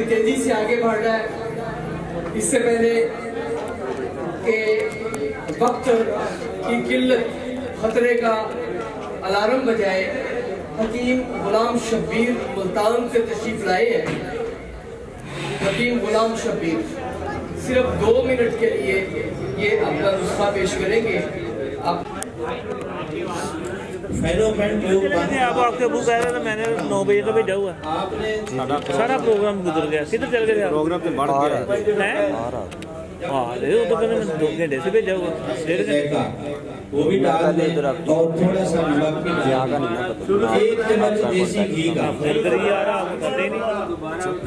तेजी से आगे बढ़ रहा है। इससे पहले के वक्त की किल्लत खतरे का अलार्म बजाए हकीम गुलाम शब्बीर मुल्तान से तशरीफ लाए हैं। हकीम गुलाम शब्बीर सिर्फ 2 मिनट के लिए ये अपना नुस्खा पेश करेंगे। आप अब आपके बुक आया था, मैंने 9 बजे का भेजा हुआ। सारा प्रोग्राम गुजर गया। किधर चल गया? प्रोग्राम तो बढ़ गया। हाँ तो मैंने 2 घंटे से भेजा हुआ, 1.5 घंटे। वो भी डाल दें और थोड़ा सा नमक भी डालें, 1 चम्मच देसी घी का।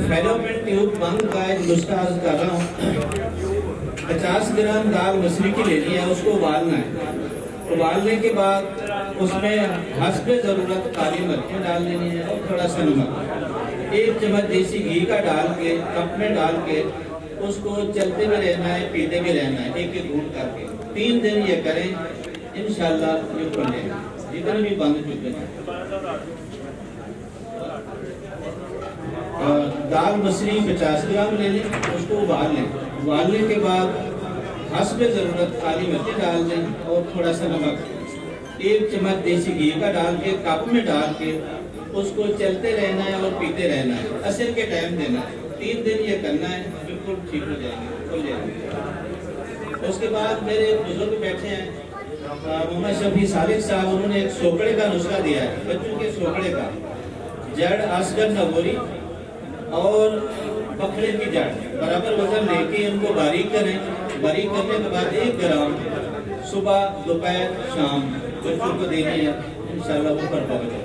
फेलोपियन ट्यूब बंद का एक नुस्खा कर रहा हूँ। 50 ग्राम दाल मसूरी की लेनी है, उसको उबालना है। उबालने के बाद उसमें हस्बे जरूरत काली मिर्चें डाल देनी है और थोड़ा सा नमक। 1 चम्मच देसी घी का डाल के कप में डाल के उसको चलते भी रहना है, पीते भी रहना है, एक घूंट करके। 3 दिन ये करें, इंशाल्लाह ये खुल जाएगा। जितने भी बंद चुके हैं दाल मसूरी 50 ग्राम ले लें, उसको उबाल लें। उबालने के बाद हस्बे जरूरत काली मिर्च डाल दें और थोड़ा सा नमक। 1 चम्मच देसी घी का डाल के कप में डाल के उसको चलते रहना है और पीते रहना है। असर के टाइम देना है। 3 दिन ये करना है, बिल्कुल ठीक हो जाएंगे, खुल जाएंगे। उसके बाद मेरे बुजुर्ग बैठे हैं, मोहम्मद शफी सालिक साहब, उन्होंने एक सोकड़े का नुस्खा दिया है, बच्चों के सोकड़े का। जड़ असगर नगोरी और बकरे की जड़ बराबर वजन लेके इनको बारीक करें। बारीक करने के बाद 1 ग्राम सुबह दोपहर शाम बच्चों को देनी है, इंशाल्लाह वो कर पाएंगे।